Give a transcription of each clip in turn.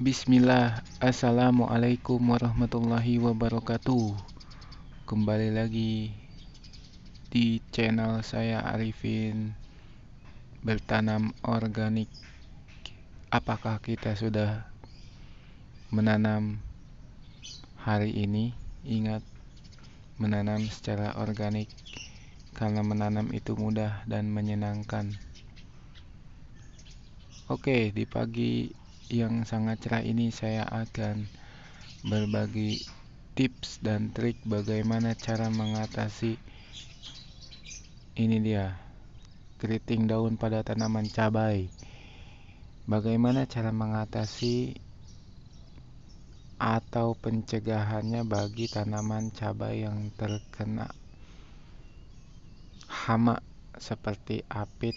Bismillah, Assalamualaikum warahmatullahi wabarakatuh. Kembali lagi di channel saya Arifin Bertanam Organik. Apakah kita sudah menanam hari ini? Ingat, menanam secara organik karena menanam itu mudah dan menyenangkan. Oke, di pagi yang sangat cerah ini saya akan berbagi tips dan trik bagaimana cara mengatasi ini dia, keriting daun pada tanaman cabai. Bagaimana cara mengatasi atau pencegahannya bagi tanaman cabai yang terkena hama seperti apit,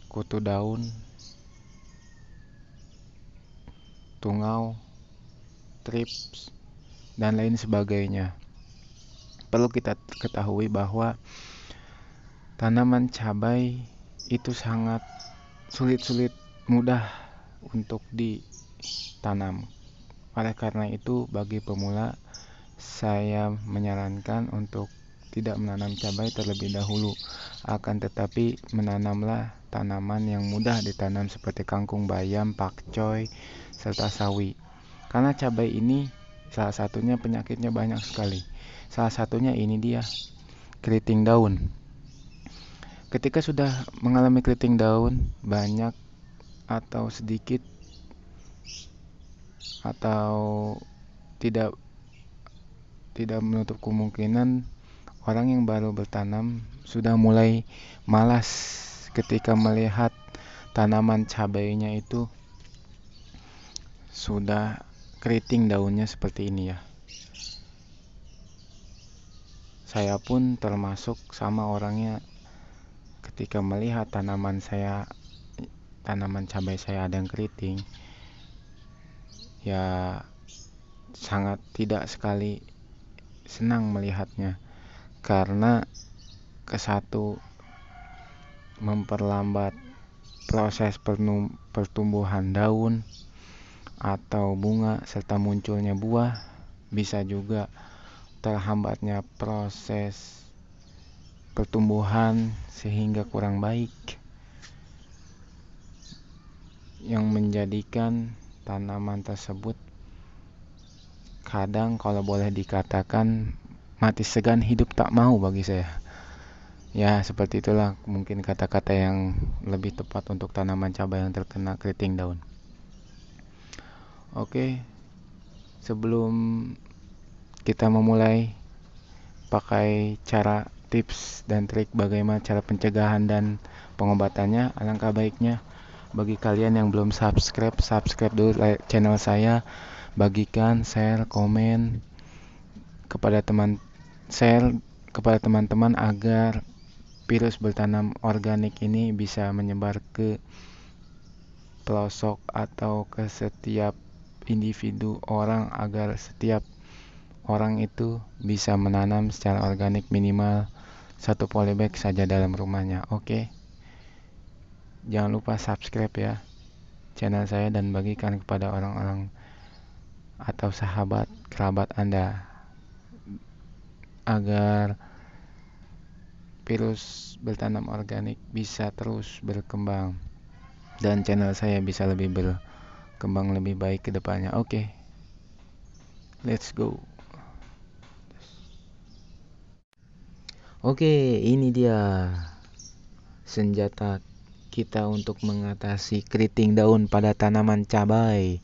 kutu daun, tungau, trips, dan lain sebagainya. Perlu kita ketahui bahwa tanaman cabai itu sangat sulit mudah untuk ditanam. Oleh karena itu, bagi pemula, saya menyarankan untuk tidak menanam cabai terlebih dahulu. Akan tetapi, menanamlah tanaman yang mudah ditanam seperti kangkung bayam, pakcoy, serta sawi. Karena cabai ini salah satunya penyakitnya banyak sekali. Salah satunya ini dia, keriting daun. Ketika sudah mengalami keriting daun, banyak atau sedikit atau tidak tidak menutup kemungkinan orang yang baru bertanam sudah mulai malas ketika melihat tanaman cabainya itu sudah keriting daunnya seperti ini ya. Saya pun termasuk sama orangnya ketika melihat tanaman cabai saya ada yang keriting, ya sangat tidak sekali senang melihatnya karena kesatu memperlambat proses pertumbuhan daun atau bunga serta munculnya buah, bisa juga terhambatnya proses pertumbuhan sehingga kurang baik yang menjadikan tanaman tersebut kadang kalau boleh dikatakan mati segan hidup tak mau bagi saya. Ya, seperti itulah mungkin kata-kata yang lebih tepat untuk tanaman cabai yang terkena keriting daun. Oke, sebelum kita memulai pakai cara tips dan trik bagaimana cara pencegahan dan pengobatannya, alangkah baiknya bagi kalian yang belum subscribe dulu channel saya, bagikan, share kepada teman-teman agar virus bertanam organik ini bisa menyebar ke pelosok atau ke setiap individu orang agar setiap orang itu bisa menanam secara organik minimal 1 polybag saja dalam rumahnya. Oke, jangan lupa subscribe ya channel saya dan bagikan kepada orang-orang atau sahabat kerabat Anda agar virus bertanam organik bisa terus berkembang dan channel saya bisa lebih berkembang lebih baik ke depannya. Oke, let's go. Oke, ini dia senjata kita untuk mengatasi keriting daun pada tanaman cabai.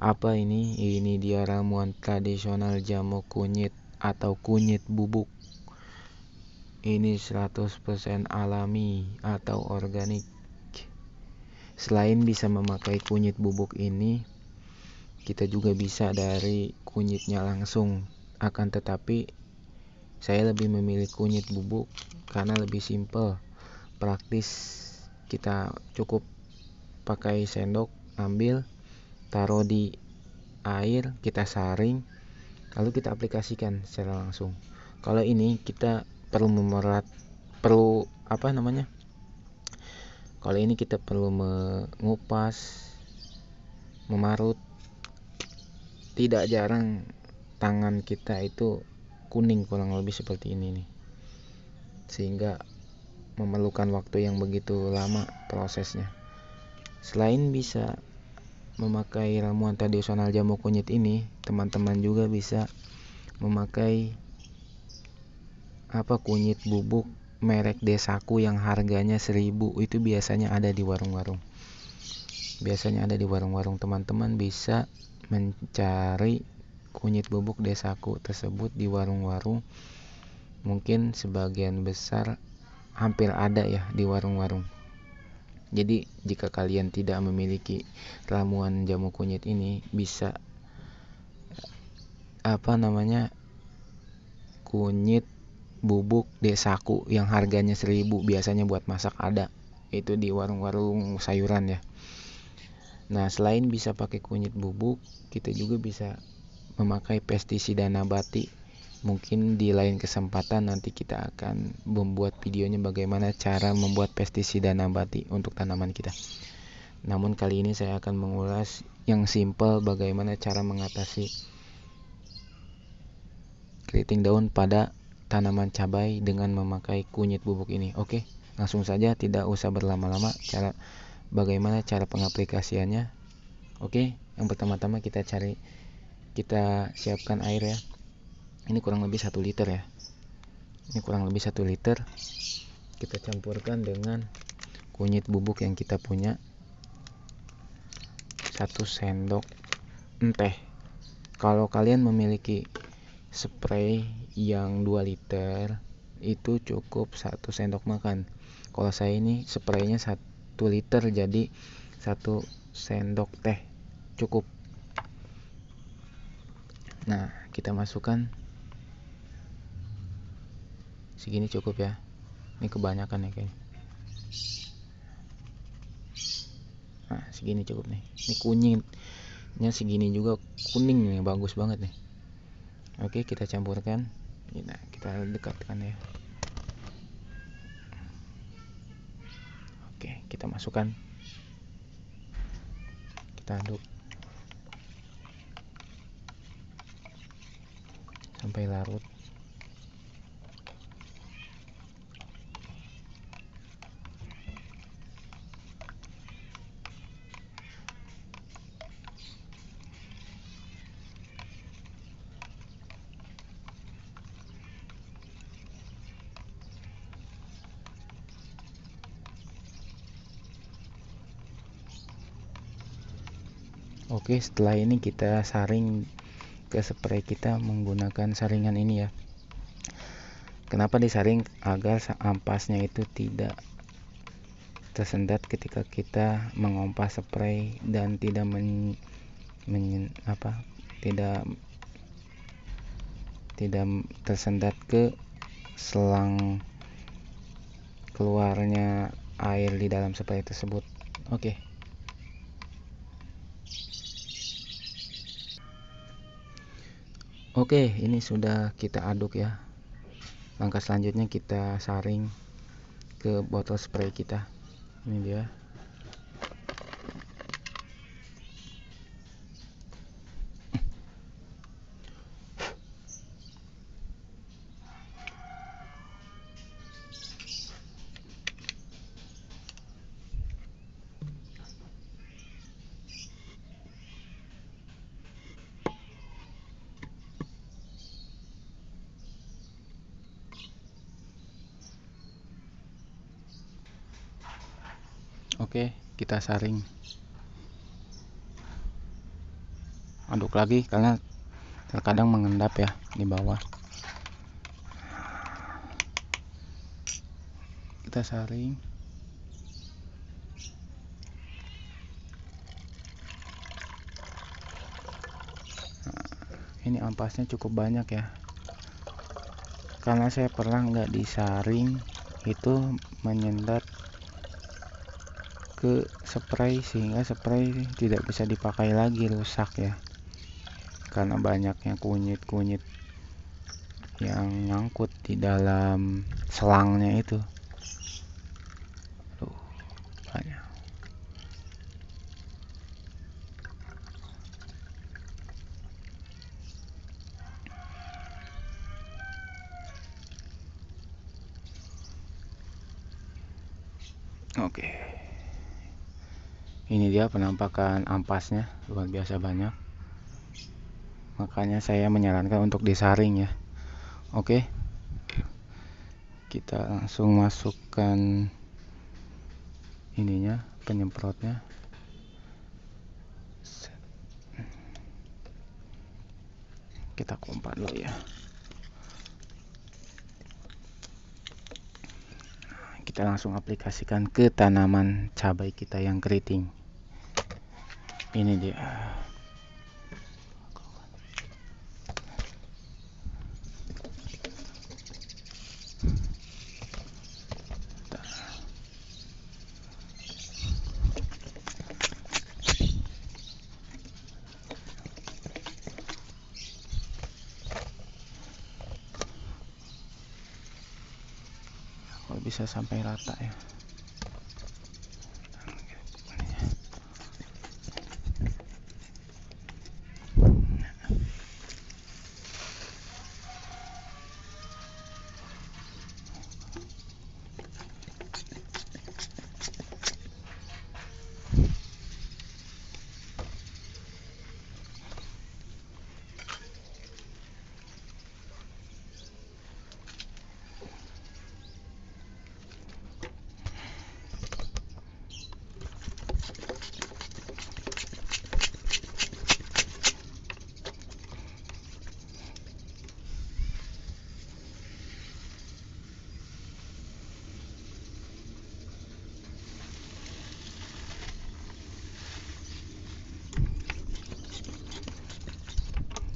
Apa ini? Ini dia ramuan tradisional jamu kunyit atau kunyit bubuk. Ini 100% alami atau organik. Selain bisa memakai kunyit bubuk ini, kita juga bisa dari kunyitnya langsung. Akan tetapi saya lebih memilih kunyit bubuk karena lebih simpel, praktis. Kita cukup pakai sendok, ambil, taruh di air, kita saring, lalu kita aplikasikan secara langsung. Kalau ini kita kalau ini kita perlu mengupas memarut. Tidak jarang tangan kita itu kuning kurang lebih seperti ini nih, sehingga memerlukan waktu yang begitu lama prosesnya. Selain bisa memakai ramuan tradisional jamu kunyit ini, teman-teman juga bisa memakai kunyit bubuk merek Desaku yang harganya 1.000. Itu biasanya ada di warung-warung. Teman-teman bisa mencari kunyit bubuk Desaku tersebut di warung-warung. Mungkin sebagian besar hampir ada ya di warung-warung. Jadi jika kalian tidak memiliki ramuan jamu kunyit ini, bisa kunyit bubuk Desaku yang harganya 1.000, biasanya buat masak ada. Itu di warung-warung sayuran ya. Nah, selain bisa pakai kunyit bubuk, kita juga bisa memakai pestisida nabati. Mungkin di lain kesempatan nanti kita akan membuat videonya bagaimana cara membuat pestisida nabati untuk tanaman kita. Namun kali ini saya akan mengulas yang simple, bagaimana cara mengatasi keriting daun pada tanaman cabai dengan memakai kunyit bubuk ini. Oke, langsung saja, tidak usah berlama-lama. Bagaimana cara pengaplikasiannya? Oke, yang pertama-tama kita siapkan air ya. Ini kurang lebih 1 liter ya. Kita campurkan dengan kunyit bubuk yang kita punya, 1 sendok teh. Kalau kalian memiliki spray yang 2 liter, itu cukup 1 sendok makan. Kalau saya ini spraynya 1 liter, jadi 1 sendok teh cukup. Nah, kita masukkan segini cukup ya. Ini kebanyakan ya kayaknya. Nah, segini cukup nih. Ini kunyitnya segini juga, kuning nih, bagus banget nih. Oke, kita campurkan. Nah, kita dekatkan ya. Oke, kita masukkan. Kita aduk sampai larut. Oke, setelah ini kita saring ke spray kita menggunakan saringan ini ya. Kenapa disaring? Agar ampasnya itu tidak tersendat ketika kita mengompas spray dan tidak tidak tersendat ke selang keluarnya air di dalam spray tersebut. Oke. Oke, ini sudah kita aduk ya. Langkah selanjutnya kita saring ke botol spray kita. Ini dia. Oke, kita saring. Aduk lagi karena terkadang mengendap ya di bawah. Kita saring. Ini ampasnya cukup banyak ya. Karena saya pernah nggak disaring, itu menyendat ke spray sehingga spray tidak bisa dipakai lagi, rusak ya. Karena banyaknya kunyit-kunyit yang nyangkut di dalam selangnya itu. Banyak. Oke, ini dia penampakan ampasnya, luar biasa banyak. Makanya saya menyarankan untuk disaring ya. Oke, kita langsung masukkan ininya, penyemprotnya. Kita kompak dulu ya. Kita langsung aplikasikan ke tanaman cabai kita yang keriting. Ini dia. Kalau bisa sampai rata ya.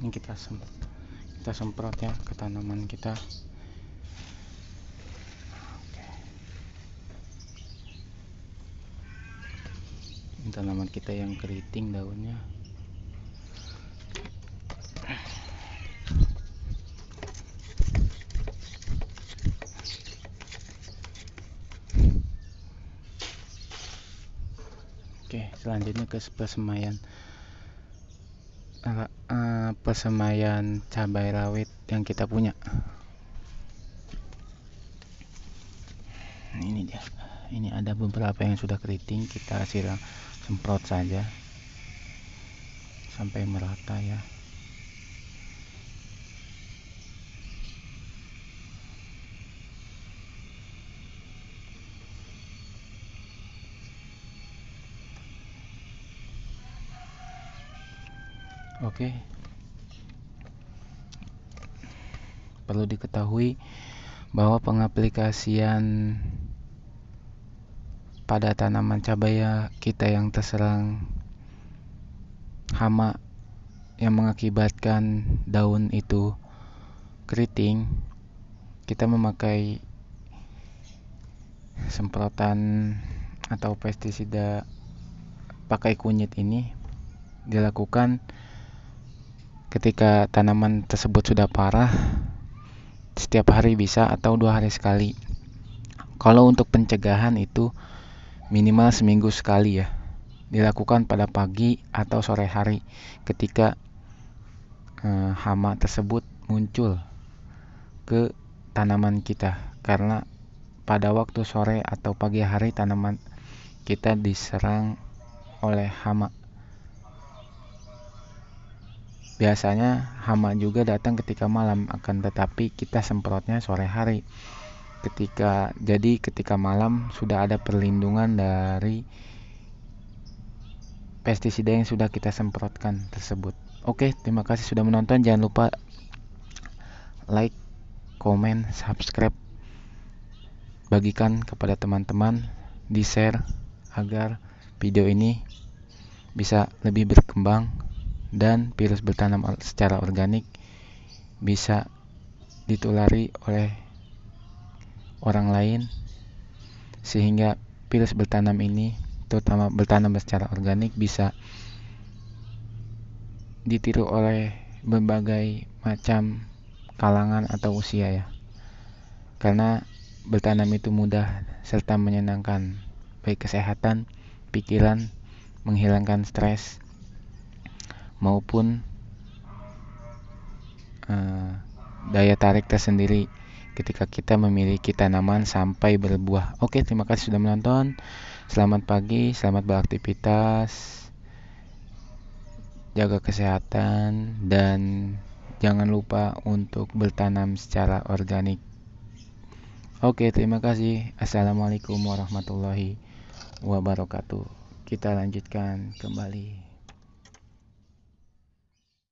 Ini kita semprot ya ke tanaman kita. Ini tanaman kita yang keriting daunnya. Oke, selanjutnya ke pesemaian cabai rawit yang kita punya. Ini dia. Ini ada beberapa yang sudah keriting, kita semprot saja sampai merata ya. Oke. Perlu diketahui bahwa pengaplikasian pada tanaman cabai kita yang terserang hama yang mengakibatkan daun itu keriting, kita memakai semprotan atau pestisida pakai kunyit ini dilakukan ketika tanaman tersebut sudah parah, setiap hari bisa atau 2 hari sekali. Kalau untuk pencegahan itu minimal seminggu sekali ya, dilakukan pada pagi atau sore hari ketika hama tersebut muncul ke tanaman kita, karena pada waktu sore atau pagi hari tanaman kita diserang oleh hama. Biasanya hama juga datang ketika malam, akan tetapi kita semprotnya sore hari. Ketika malam sudah ada perlindungan dari pestisida yang sudah kita semprotkan tersebut. Oke, terima kasih sudah menonton. Jangan lupa like, komen, subscribe, bagikan kepada teman-teman, di-share agar video ini bisa lebih berkembang dan virus bertanam secara organik bisa ditulari oleh orang lain, sehingga virus bertanam ini, terutama bertanam secara organik, bisa ditiru oleh berbagai macam kalangan atau usia ya. Karena bertanam itu mudah serta menyenangkan, baik kesehatan, pikiran, menghilangkan stres, maupun daya tarik tersendiri ketika kita memiliki tanaman sampai berbuah. Oke, terima kasih sudah menonton. Selamat pagi, selamat beraktivitas, jaga kesehatan, dan jangan lupa untuk bertanam secara organik. Oke, terima kasih. Assalamualaikum warahmatullahi wabarakatuh. Kita lanjutkan kembali.